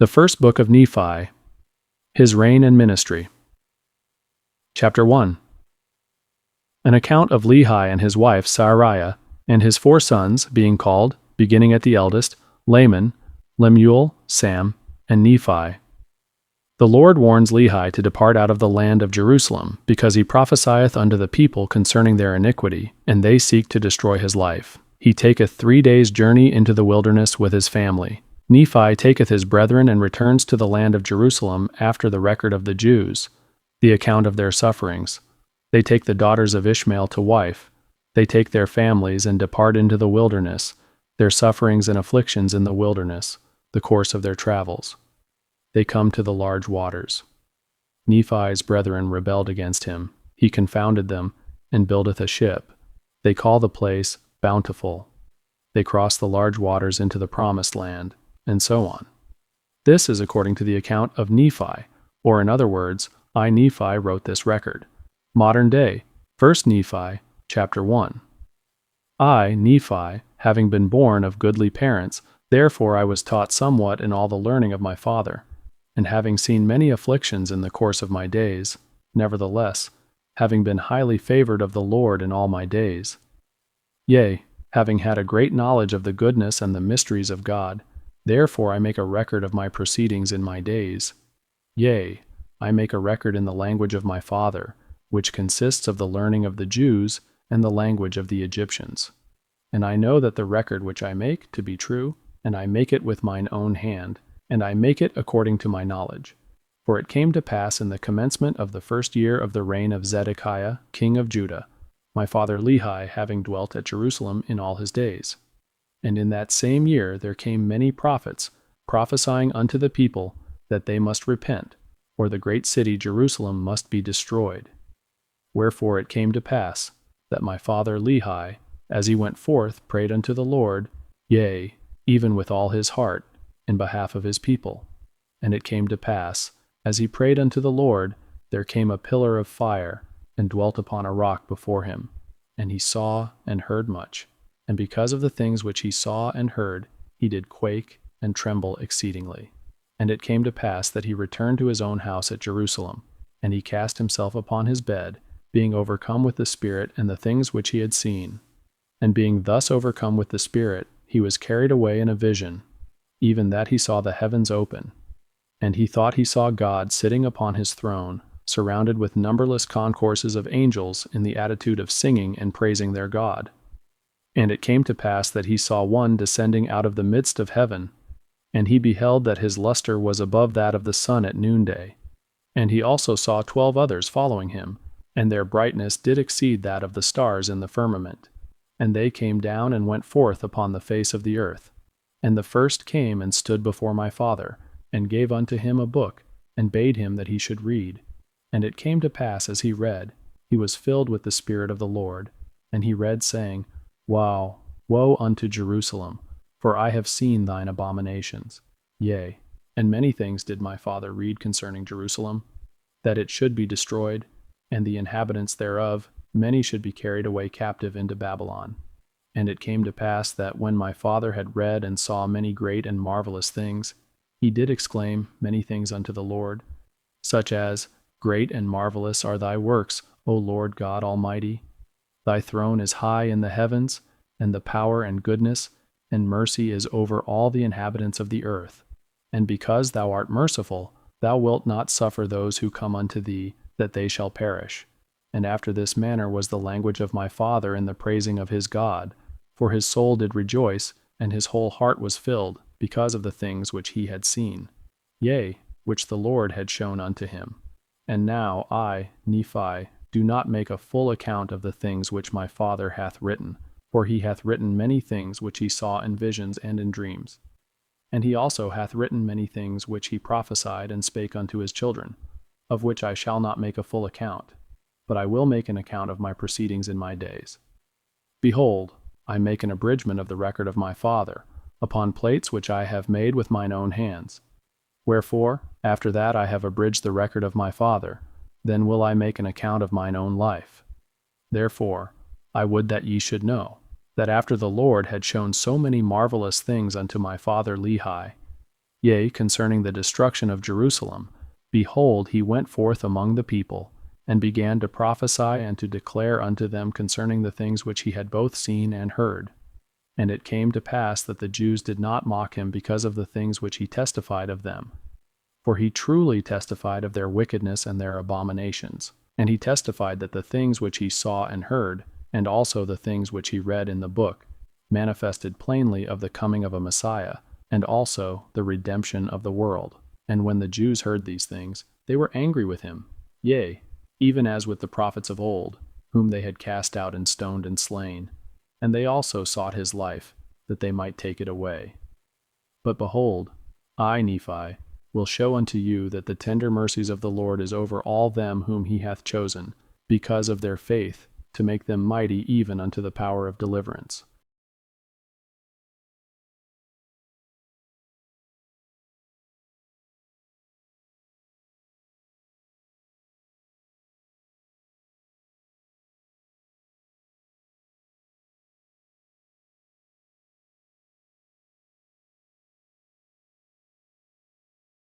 The first book of Nephi, his reign and ministry. Chapter 1. An account of Lehi and his wife Sariah, and his 4 sons, being called, beginning at the eldest, Laman, Lemuel, Sam, and Nephi. The Lord warns Lehi to depart out of the land of Jerusalem, because he prophesieth unto the people concerning their iniquity, and they seek to destroy his life. He taketh 3 days' journey into the wilderness with his family. Nephi taketh his brethren and returns to the land of Jerusalem after the record of the Jews, the account of their sufferings. They take the daughters of Ishmael to wife. They take their families and depart into the wilderness, their sufferings and afflictions in the wilderness, the course of their travels. They come to the large waters. Nephi's brethren rebelled against him. He confounded them, and buildeth a ship. They call the place Bountiful. They cross the large waters into the promised land, and so on. This is according to the account of Nephi, or in other words, I, Nephi, wrote this record. Modern day, 1 Nephi, chapter 1. I, Nephi, having been born of goodly parents, therefore I was taught somewhat in all the learning of my father, and having seen many afflictions in the course of my days, nevertheless, having been highly favored of the Lord in all my days, yea, having had a great knowledge of the goodness and the mysteries of God, therefore I make a record of my proceedings in my days. Yea, I make a record in the language of my father, which consists of the learning of the Jews and the language of the Egyptians. And I know that the record which I make to be true, and I make it with mine own hand, and I make it according to my knowledge. For it came to pass in the commencement of the 1st year of the reign of Zedekiah, king of Judah, my father Lehi having dwelt at Jerusalem in all his days. And in that same year there came many prophets, prophesying unto the people that they must repent, or the great city Jerusalem must be destroyed. Wherefore it came to pass that my father Lehi, as he went forth, prayed unto the Lord, yea, even with all his heart, in behalf of his people. And it came to pass, as he prayed unto the Lord, there came a pillar of fire, and dwelt upon a rock before him, and he saw and heard much. And because of the things which he saw and heard, he did quake and tremble exceedingly. And it came to pass that he returned to his own house at Jerusalem, and he cast himself upon his bed, being overcome with the Spirit and the things which he had seen. And being thus overcome with the Spirit, he was carried away in a vision, even that he saw the heavens open. And he thought he saw God sitting upon his throne, surrounded with numberless concourses of angels in the attitude of singing and praising their God. And it came to pass that he saw one descending out of the midst of heaven, and he beheld that his luster was above that of the sun at noonday. And he also saw 12 others following him, and their brightness did exceed that of the stars in the firmament. And they came down and went forth upon the face of the earth. And the first came and stood before my father, and gave unto him a book, and bade him that he should read. And it came to pass as he read, he was filled with the Spirit of the Lord, and he read, saying, Woe unto Jerusalem, for I have seen thine abominations. Yea, and many things did my father read concerning Jerusalem, that it should be destroyed, and the inhabitants thereof, many should be carried away captive into Babylon. And it came to pass that when my father had read and saw many great and marvelous things, he did exclaim many things unto the Lord, such as, Great and marvelous are thy works, O Lord God Almighty. Thy throne is high in the heavens, and the power and goodness and mercy is over all the inhabitants of the earth. And because thou art merciful, thou wilt not suffer those who come unto thee, that they shall perish. And after this manner was the language of my father in the praising of his God, for his soul did rejoice, and his whole heart was filled, because of the things which he had seen, yea, which the Lord had shown unto him. And now I, Nephi, do not make a full account of the things which my father hath written, for he hath written many things which he saw in visions and in dreams. And he also hath written many things which he prophesied and spake unto his children, of which I shall not make a full account, but I will make an account of my proceedings in my days. Behold, I make an abridgment of the record of my father, upon plates which I have made with mine own hands. Wherefore, after that I have abridged the record of my father, then will I make an account of mine own life. Therefore, I would that ye should know, that after the Lord had shown so many marvelous things unto my father Lehi, Yea, concerning the destruction of Jerusalem, behold, he went forth among the people, and began to prophesy and to declare unto them concerning the things which he had both seen and heard. And it came to pass that the Jews did not mock him because of the things which he testified of them. For he truly testified of their wickedness and their abominations. And he testified that the things which he saw and heard, and also the things which he read in the book, manifested plainly of the coming of a Messiah, and also the redemption of the world. And when the Jews heard these things, they were angry with him, yea, even as with the prophets of old, whom they had cast out and stoned and slain. And they also sought his life, that they might take it away. But behold, I, Nephi, will show unto you that the tender mercies of the Lord is over all them whom he hath chosen, because of their faith, to make them mighty even unto the power of deliverance.